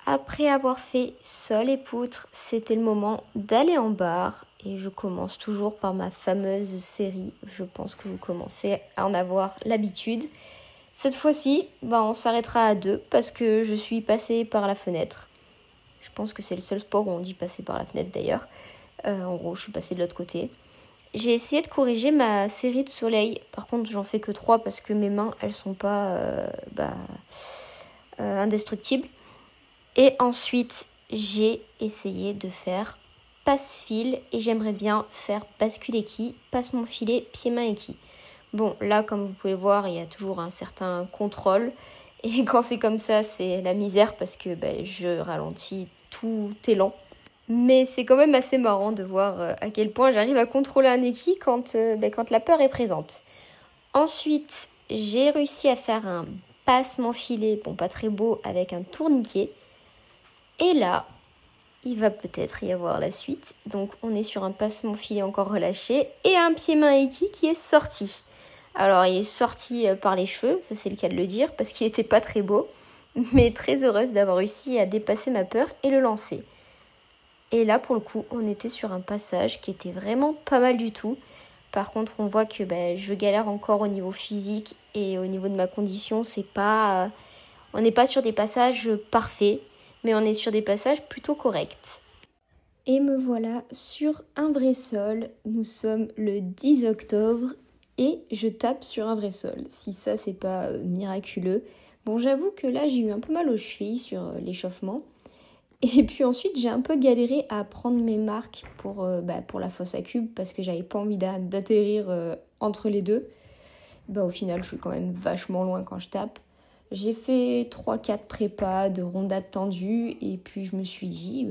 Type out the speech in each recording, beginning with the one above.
Après avoir fait sol et poutre, c'était le moment d'aller en bar. Et je commence toujours par ma fameuse série. Je pense que vous commencez à en avoir l'habitude. Cette fois-ci, on s'arrêtera à deux parce que je suis passée par la fenêtre. Je pense que c'est le seul sport où on dit passer par la fenêtre d'ailleurs. En gros, je suis passée de l'autre côté. J'ai essayé de corriger ma série de soleil. Par contre, j'en fais que 3 parce que mes mains, elles sont pas indestructibles. Et ensuite, j'ai essayé de faire passe-fil et j'aimerais bien faire bascule équille, passe mon filet, pied-main équille. Bon, là, comme vous pouvez voir, il y a toujours un certain contrôle. Et quand c'est comme ça, c'est la misère parce que je ralentis tout est lent. Mais c'est quand même assez marrant de voir à quel point j'arrive à contrôler un équille quand la peur est présente. Ensuite, j'ai réussi à faire un passe mon filet, pas très beau, avec un tourniquet. Et là, il va peut-être y avoir la suite. Donc on est sur un passe mon filet encore relâché et un pied-main équille qui est sorti. Alors il est sorti par les cheveux, ça c'est le cas de le dire, parce qu'il n'était pas très beau. Mais très heureuse d'avoir réussi à dépasser ma peur et le lancer. Et là pour le coup, on était sur un passage qui était vraiment pas mal du tout. Par contre, on voit que je galère encore au niveau physique et au niveau de ma condition. On n'est pas sur des passages parfaits, mais on est sur des passages plutôt corrects. Et me voilà sur un vrai sol. Nous sommes le 10 octobre et je tape sur un vrai sol. Si ça, c'est pas miraculeux. Bon, j'avoue que là, j'ai eu un peu mal aux chevilles sur l'échauffement. Et puis ensuite, j'ai un peu galéré à prendre mes marques pour la fosse à cubes parce que j'avais pas envie d'atterrir entre les deux. Au final, je suis quand même vachement loin quand je tape. J'ai fait 3-4 prépas de rondades tendues et puis je me suis dit,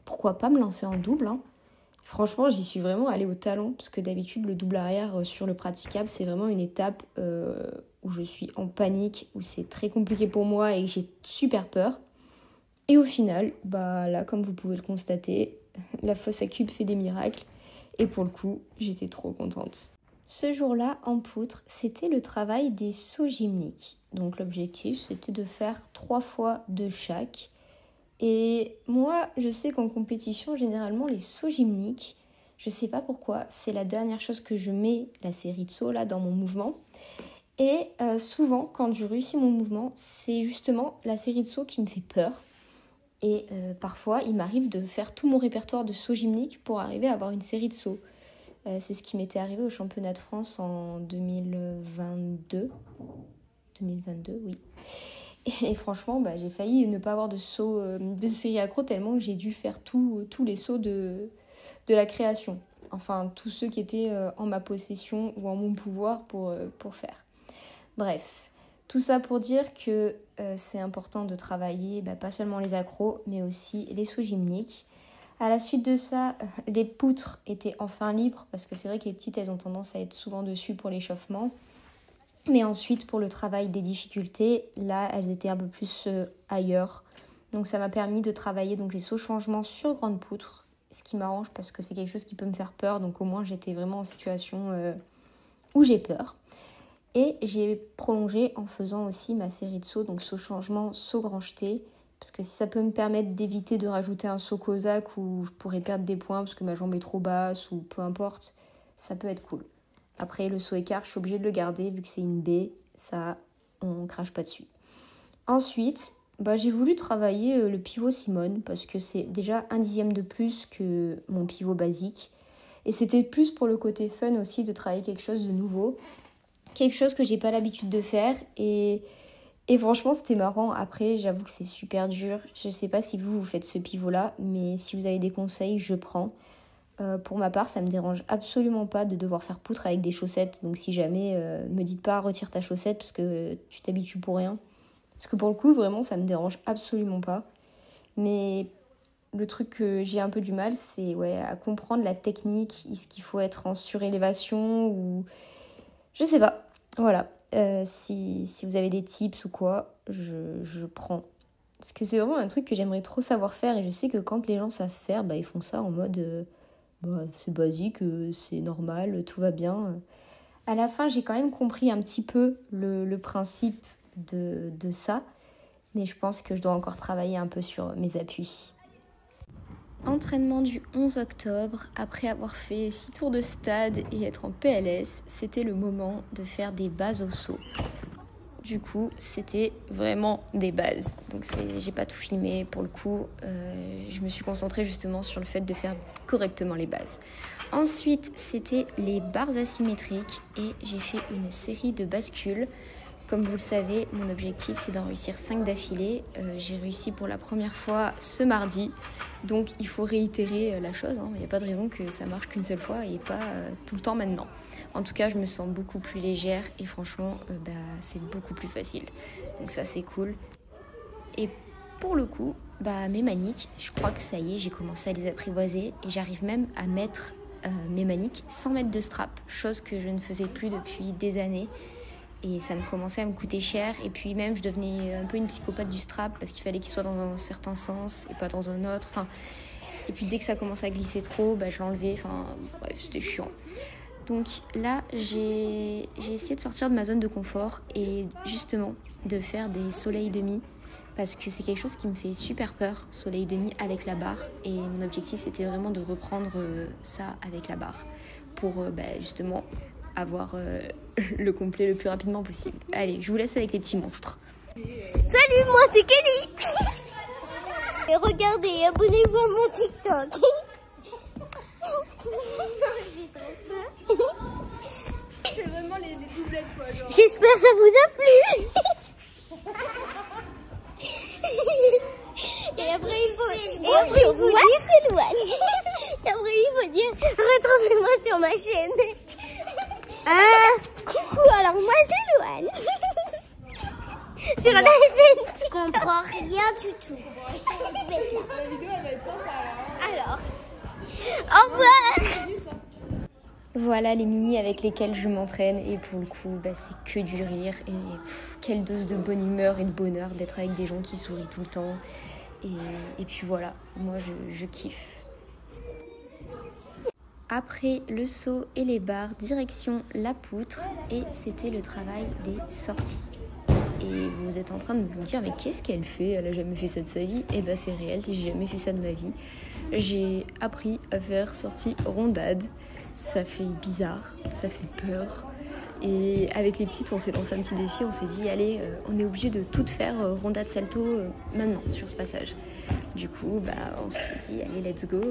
pourquoi pas me lancer en double, hein. Franchement, j'y suis vraiment allée au talon parce que d'habitude, le double arrière sur le praticable, c'est vraiment une étape où je suis en panique, où c'est très compliqué pour moi et que j'ai super peur. Et au final, là, comme vous pouvez le constater, la fosse à cubes fait des miracles. Et pour le coup, j'étais trop contente. Ce jour-là, en poutre, c'était le travail des sauts gymniques. Donc l'objectif, c'était de faire 3 fois de chaque. Et moi, je sais qu'en compétition, généralement, les sauts gymniques, je sais pas pourquoi, c'est la dernière chose que je mets, la série de sauts là, dans mon mouvement. Et souvent, quand je réussis mon mouvement, c'est justement la série de sauts qui me fait peur. Et parfois, il m'arrive de faire tout mon répertoire de sauts gymniques pour arriver à avoir une série de sauts. C'est ce qui m'était arrivé au championnat de France en 2022. 2022, oui. Et franchement, j'ai failli ne pas avoir de saut de série accro tellement que j'ai dû faire tous les sauts de la création. Enfin, tous ceux qui étaient en ma possession ou en mon pouvoir pour faire. Bref, tout ça pour dire que c'est important de travailler pas seulement les accros, mais aussi les sauts gymniques. À la suite de ça, les poutres étaient enfin libres, parce que c'est vrai que les petites, elles ont tendance à être souvent dessus pour l'échauffement. Mais ensuite, pour le travail des difficultés, là, elles étaient un peu plus ailleurs. Donc ça m'a permis de travailler les sauts changements sur grande poutre, ce qui m'arrange parce que c'est quelque chose qui peut me faire peur. Donc au moins, j'étais vraiment en situation où j'ai peur. Et j'ai prolongé en faisant aussi ma série de sauts, donc saut changement, saut grand jeté, parce que ça peut me permettre d'éviter de rajouter un saut cosaque où je pourrais perdre des points parce que ma jambe est trop basse ou peu importe, ça peut être cool. Après, le saut écart, je suis obligée de le garder vu que c'est une baie, ça, on crache pas dessus. Ensuite, j'ai voulu travailler le pivot Simone parce que c'est déjà 1/10 de plus que mon pivot basique. Et c'était plus pour le côté fun aussi de travailler quelque chose de nouveau. Quelque chose que j'ai pas l'habitude de faire et franchement c'était marrant. Après j'avoue que c'est super dur. Je sais pas si vous faites ce pivot là, mais si vous avez des conseils, je prends. Pour ma part, ça me dérange absolument pas de devoir faire poutre avec des chaussettes. Donc si jamais, me dites pas retire ta chaussette parce que tu t'habitues pour rien. Parce que pour le coup, vraiment, ça me dérange absolument pas. Mais le truc que j'ai un peu du mal, c'est à comprendre la technique. Est-ce qu'il faut être en surélévation ou... Je sais pas. Voilà. Si vous avez des tips ou quoi, je prends. Parce que c'est vraiment un truc que j'aimerais trop savoir faire. Et je sais que quand les gens savent faire, ils font ça en mode... c'est basique, c'est normal, tout va bien. À la fin, j'ai quand même compris un petit peu le principe de ça. Mais je pense que je dois encore travailler un peu sur mes appuis. Entraînement du 11 octobre, après avoir fait 6 tours de stade et être en PLS, c'était le moment de faire des bases au saut. Du coup, c'était vraiment des bases. Donc j'ai pas tout filmé pour le coup. Je me suis concentrée justement sur le fait de faire correctement les bases. Ensuite, c'était les barres asymétriques et j'ai fait une série de bascules. Comme vous le savez, mon objectif c'est d'en réussir 5 d'affilée. J'ai réussi pour la première fois ce mardi. Donc il faut réitérer la chose. Il n'y a pas de raison que ça marche qu'une seule fois et pas tout le temps maintenant. En tout cas, je me sens beaucoup plus légère et franchement, c'est beaucoup plus facile. Donc ça c'est cool. Et pour le coup, mes maniques, je crois que ça y est, j'ai commencé à les apprivoiser et j'arrive même à mettre mes maniques sans mettre de strap. Chose que je ne faisais plus depuis des années. Et ça me commençait à me coûter cher. Et puis même, je devenais un peu une psychopathe du strap parce qu'il fallait qu'il soit dans un certain sens et pas dans un autre. Et puis dès que ça commençait à glisser trop, je l'enlevais. Bref, c'était chiant. Donc là, j'ai essayé de sortir de ma zone de confort et justement de faire des soleils demi. Parce que c'est quelque chose qui me fait super peur, soleil demi avec la barre. Et mon objectif, c'était vraiment de reprendre ça avec la barre. Pour justement avoir le complet le plus rapidement possible. Allez, je vous laisse avec les petits monstres. Salut, moi c'est Kelly. Et regardez, abonnez-vous à mon TikTok. C'est vraiment les doublettes quoi. Genre. J'espère que ça vous a plu. Et après il faut dire retrouvez-moi sur ma chaîne. Coucou, alors moi c'est Louane. Sur la chaîne. Je comprends rien du tout. La vidéo elle va être sympa Alors, au revoir. Voilà les mini avec lesquels je m'entraîne et pour le coup c'est que du rire et quelle dose de bonne humeur et de bonheur d'être avec des gens qui sourient tout le temps et puis voilà, moi je kiffe. Après le saut et les barres, direction la poutre et c'était le travail des sorties. Et vous êtes en train de vous dire mais qu'est-ce qu'elle fait? Elle a jamais fait ça de sa vie. Et c'est réel, j'ai jamais fait ça de ma vie. J'ai appris à faire sortie rondade. Ça fait bizarre, ça fait peur. Et avec les petites, on s'est lancé un petit défi, on s'est dit allez, on est obligé de tout faire rondade salto maintenant sur ce passage. Du coup, on s'est dit allez, let's go.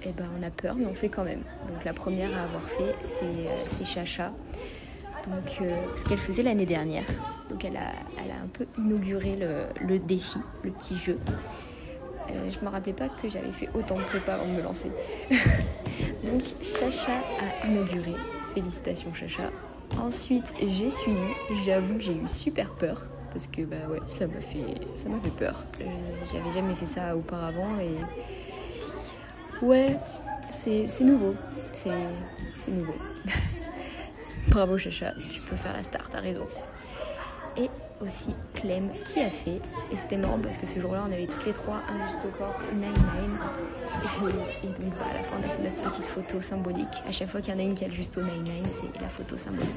On a peur, mais on fait quand même. Donc la première à avoir fait, c'est Chacha. Donc, ce qu'elle faisait l'année dernière. Donc elle a un peu inauguré le défi, le petit jeu. Je me rappelais pas que j'avais fait autant de prépa avant de me lancer. Donc Chacha a inauguré. Félicitations Chacha. Ensuite j'ai suivi. J'avoue que j'ai eu super peur. Parce que ça m'a fait peur. J'avais jamais fait ça auparavant et ouais, c'est nouveau. C'est nouveau. Bravo Chacha, tu peux faire la star, t'as raison. Et aussi Clem qui a fait, et c'était marrant parce que ce jour-là on avait toutes les trois un juste au corps 9-9 et donc à la fin on a fait notre petite photo symbolique. À chaque fois qu'il y en a une qui a le juste au 9-9, c'est la photo symbolique.